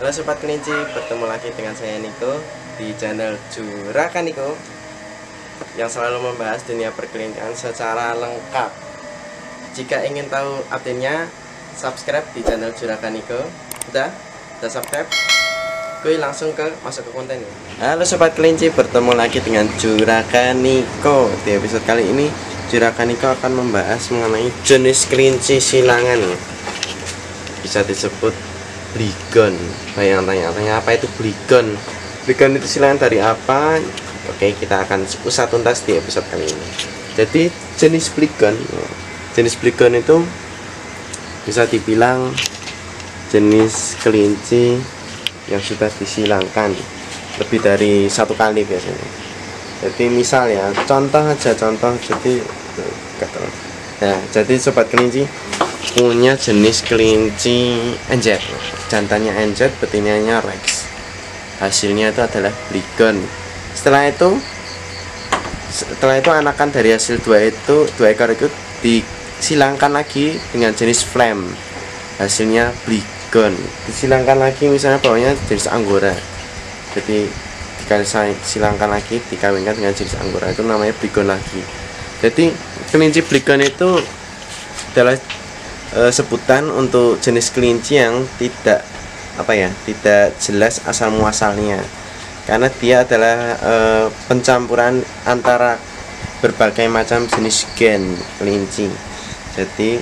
Halo Sobat Kelinci, bertemu lagi dengan saya Niko di channel Juragan Niko yang selalu membahas dunia perkelincian secara lengkap. Jika ingin tahu update-nya, subscribe di channel Juragan Niko. Udah subscribe? Gue langsung masuk ke kontennya. Halo Sobat Kelinci, bertemu lagi dengan Juragan Niko. Di episode kali ini Juragan Niko akan membahas mengenai jenis kelinci silangan. Bisa disebut Bligon. Bayang tanya-tanya apa itu Bligon? Bligon itu silangan dari apa? Oke, kita akan usah tuntas di episode kali ini. Jadi jenis Bligon itu bisa dibilang jenis kelinci yang sudah disilangkan lebih dari satu kali biasanya. Jadi misal ya, contoh. Jadi Sobat Kelinci punya jenis kelinci NZ, jantannya NZ, betinanya Rex. Hasilnya itu adalah Bligon. Setelah itu anakan dari hasil dua ekor itu disilangkan lagi dengan jenis Flame. Hasilnya Bligon. Disilangkan lagi misalnya bawahnya jenis Anggora. Jadi silangkan lagi dikawinkan dengan jenis Anggora, itu namanya Bligon lagi. Jadi kelinci Bligon itu adalah sebutan untuk jenis kelinci yang tidak jelas asal muasalnya, karena dia adalah pencampuran antara berbagai macam jenis gen kelinci. Jadi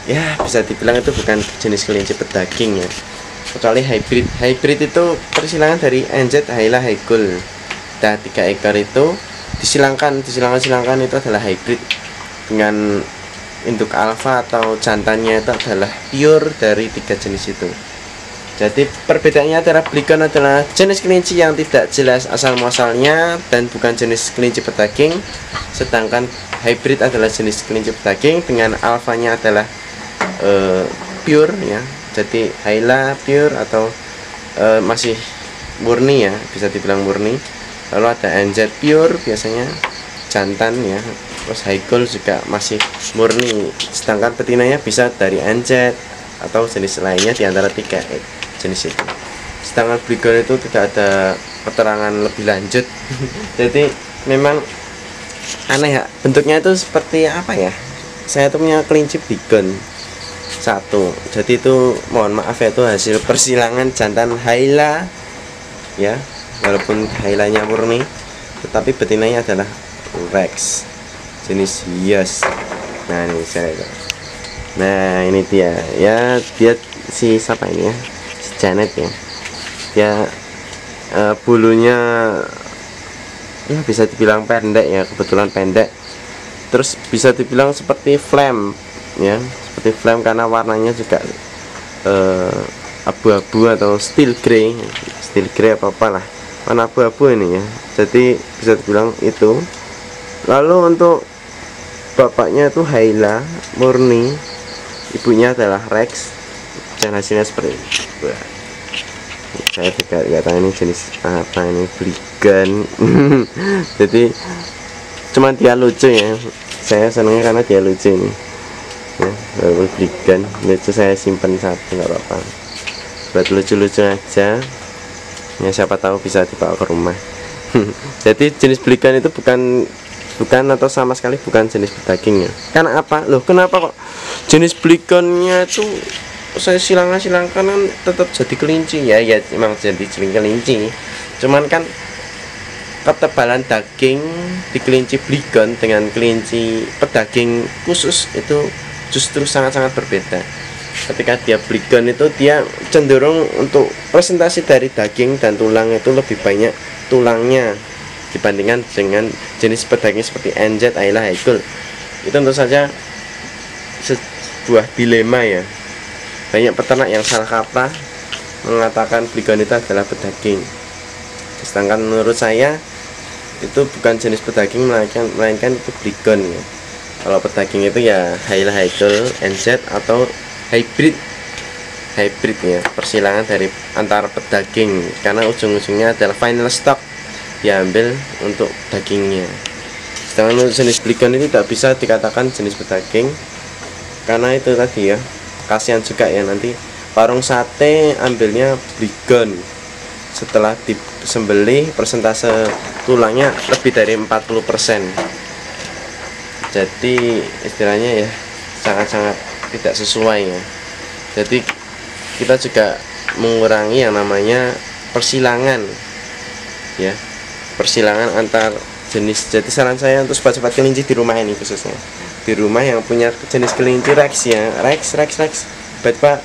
ya bisa dibilang itu bukan jenis kelinci pedaging ya, kecuali hybrid itu persilangan dari NZ Hyla Haigul. Nah, 3 ekor itu disilangkan itu adalah hybrid dengan induk alfa atau jantannya itu adalah pure dari 3 jenis itu. Jadi perbedaannya adalah Bligon adalah jenis kelinci yang tidak jelas asal muasalnya dan bukan jenis kelinci pedaging, sedangkan hybrid adalah jenis kelinci pedaging dengan alfanya adalah pure ya. Jadi Hyla pure atau masih murni ya, bisa dibilang murni. Lalu ada NZ pure biasanya jantan ya, terus Haigul juga masih murni, sedangkan betinanya bisa dari NZ atau jenis lainnya di antara 3 jenis itu. Sedangkan Bligon itu tidak ada keterangan lebih lanjut. Jadi memang aneh ya, bentuknya itu seperti apa ya. Saya tuh punya kelinci Bligon 1. Jadi itu mohon maaf ya, itu hasil persilangan jantan Hyla ya, walaupun Hylanya murni tetapi betinanya adalah Rex jenis hias. Nah ini ini dia ya, dia si siapa ini ya, si Janet ya. Dia bulunya ya bisa dibilang pendek ya, kebetulan pendek. Terus bisa dibilang seperti Flame ya, seperti Flame karena warnanya juga abu-abu atau steel grey apa-apalah, warna abu-abu ini ya. Jadi bisa dibilang itu. Lalu untuk bapaknya itu Hyla murni, ibunya adalah Rex, dan hasilnya seperti ini. Wah, saya tidak tahu ini jenis apa ini, Bligon. Jadi cuman dia lucu ya, saya senangnya karena dia lucu ini ya, walaupun Bligon lucu, saya simpan satu nggak apa-apa buat lucu-lucu aja ya, siapa tahu bisa dibawa ke rumah. Jadi jenis Bligon itu bukan atau sama sekali bukan jenis pedagingnya. Karena apa? Loh, kenapa kok jenis Bligonnya itu saya silangkan kan tetap jadi kelinci ya? Ya memang jadi kelinci. Cuman kan ketebalan daging di kelinci Bligon dengan kelinci pedaging khusus itu justru sangat-sangat berbeda. Ketika dia Bligon itu dia cenderung untuk presentasi dari daging dan tulang itu lebih banyak tulangnya dibandingkan dengan jenis pedaging seperti NZ Hyla Haigul. Itu tentu saja sebuah dilema ya. Banyak peternak yang salah kaprah mengatakan Bligon itu adalah pedaging, sedangkan menurut saya itu bukan jenis pedaging, melainkan itu Bligon ya. Kalau pedaging itu ya Hyla Haigul, NZ atau hybrid ya, persilangan dari antara pedaging, karena ujung-ujungnya adalah final stock diambil untuk dagingnya. Sedangkan jenis Bligon ini tidak bisa dikatakan jenis pedaging karena itu tadi ya, kasihan juga ya nanti Warung sate ambilnya Brigon. Setelah disembelih persentase tulangnya lebih dari 40%. Jadi istilahnya ya sangat-sangat tidak sesuai ya. Jadi kita juga mengurangi yang namanya persilangan ya, persilangan antar jenis. Jadi saran saya untuk sobat-sobat kelinci di rumah ini, khususnya di rumah yang punya jenis kelinci Rex ya, Rex Bapak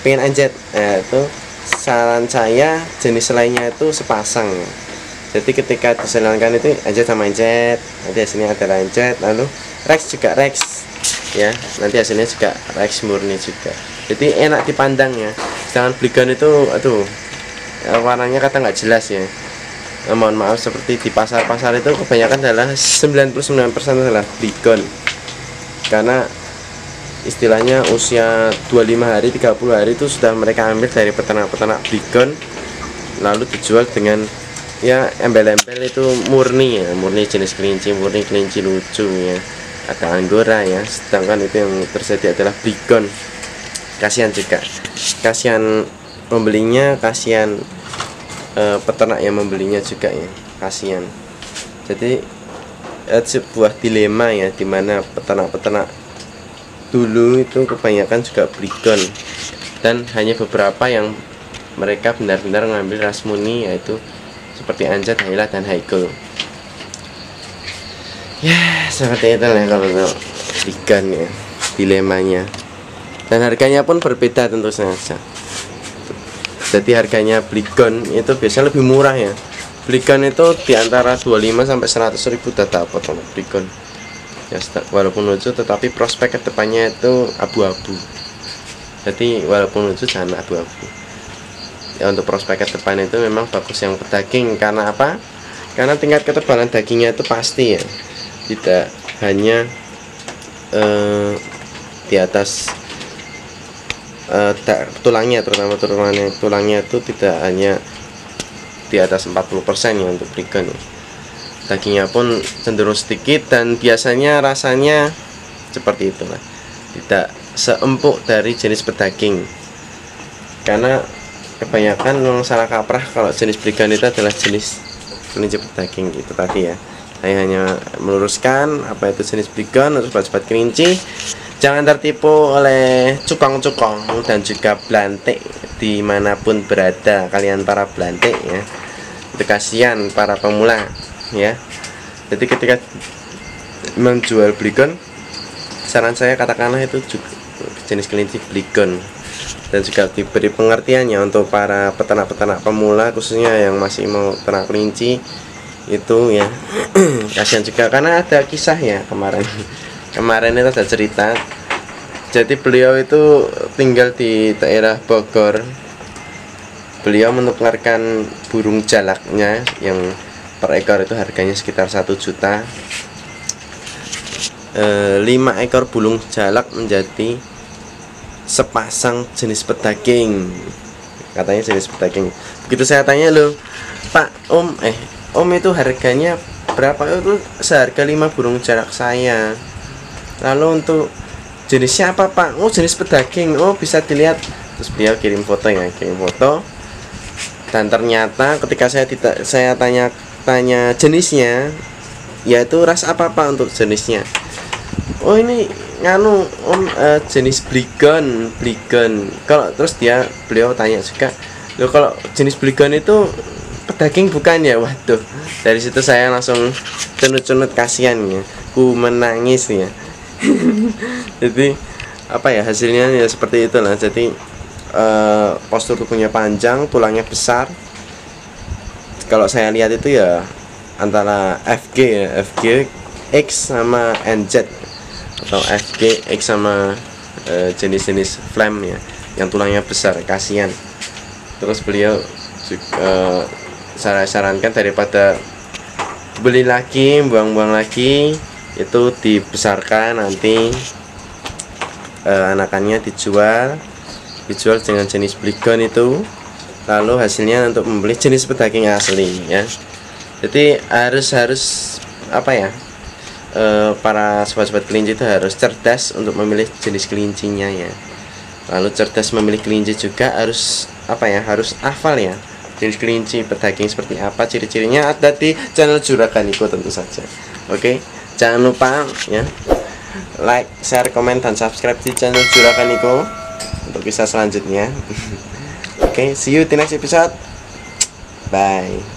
pengen anjet, itu saran saya jenis lainnya itu sepasang. Jadi ketika disilangkan itu anjet sama anjet, nanti hasilnya ada anjet, lalu Rex juga Rex ya, nanti hasilnya juga Rex murni juga. Jadi enak dipandang ya. Sedangkan Brigon itu aduh warnanya kata nggak jelas ya. Mohon maaf, seperti di pasar-pasar itu kebanyakan adalah 99% adalah Brigon. Karena istilahnya usia 25 hari 30 hari itu sudah mereka ambil dari peternak-peternak Brigon, lalu dijual dengan ya embel-embel itu murni ya, murni jenis kelinci, murni kelinci lucu ya, ada Anggora ya. Sedangkan itu yang terjadi adalah Brigon. Kasihan juga, kasihan pembelinya, kasihan peternak yang membelinya juga ya, kasihan. Jadi sebuah dilema ya, dimana peternak-peternak dulu itu kebanyakan juga Brigon, dan hanya beberapa yang mereka benar-benar mengambil ras murni, yaitu seperti Anjat, Haila, dan Haikul. Ya seperti itu lah kalau Brigon ya, dilemanya. Dan harganya pun berbeda tentu saja. Jadi harganya Brigon itu biasanya lebih murah ya. Brigon itu di antara 25 sampai 100 ribu udah dapat sama Brigon. Ya, walaupun lucu tetapi prospek kedepannya itu abu-abu. Jadi walaupun lucu jangan abu-abu. Ya, untuk prospek ke depan itu memang bagus yang pedaging. Karena apa? Karena tingkat ketebalan dagingnya itu pasti ya. Tidak hanya di atas tulangnya, terutama tulangnya itu tidak hanya di atas 40% ya untuk Brigon. Dagingnya pun cenderung sedikit dan biasanya rasanya seperti itulah, tidak seempuk dari jenis pedaging. Karena kebanyakan memang salah kaprah kalau jenis Brigon itu adalah jenis kelinci pedaging gitu tadi ya. Saya hanya meluruskan apa itu jenis Brigon untuk sobat-sobat kelinci. Jangan tertipu oleh cukong-cukong dan juga belantik dimanapun berada kalian para belantik ya. Itu kasihan para pemula ya. Jadi ketika menjual Brigon, saran saya katakanlah itu juga jenis kelinci Brigon, dan juga diberi pengertiannya untuk para peternak-peternak pemula khususnya yang masih mau ternak kelinci itu ya. Kasihan juga karena ada kisah ya kemarin itu ada cerita. Jadi beliau itu tinggal di daerah Bogor. Beliau menukarkan burung jalaknya yang per ekor itu harganya sekitar 1 juta. 5 ekor burung jalak menjadi sepasang jenis pedaging. Katanya jenis pedaging. Begitu saya tanya, loh Pak, Om itu harganya berapa? Itu seharga 5 burung jalak saya. Lalu untuk jenisnya apa Pak? Oh jenis pedaging. Oh bisa dilihat. Terus beliau kirim foto ya, kirim foto. Dan ternyata ketika saya tanya jenisnya, yaitu ras apa Pak untuk jenisnya? Oh ini nganu Om, jenis Brigon. Kalau terus beliau tanya juga, loh kalau jenis Brigon itu pedaging bukan ya? Waduh, dari situ saya langsung cunut-cunut, kasihan ya, ku menangis ya. Jadi apa ya, hasilnya ya seperti itulah. Jadi postur tubuhnya panjang, tulangnya besar. Kalau saya lihat itu ya antara FG X sama NZ, atau FG X sama jenis-jenis Flam ya, yang tulangnya besar, kasihan. Terus beliau juga saya sarankan daripada beli lagi, buang-buang lagi, itu dibesarkan, nanti anakannya dijual dengan jenis Brigon itu, lalu hasilnya untuk membeli jenis pedaging asli ya. Jadi harus apa ya, para sobat-sobat kelinci itu harus cerdas untuk memilih jenis kelincinya ya. Lalu cerdas memilih kelinci juga harus apa ya, harus hafal ya jenis kelinci berdaging seperti apa, ciri-cirinya ada di channel Juragan Niko tentu saja. Oke, jangan lupa ya like, share, komen, dan subscribe di channel Juragan Niko untuk kisah selanjutnya. Oke, see you di next episode. Bye.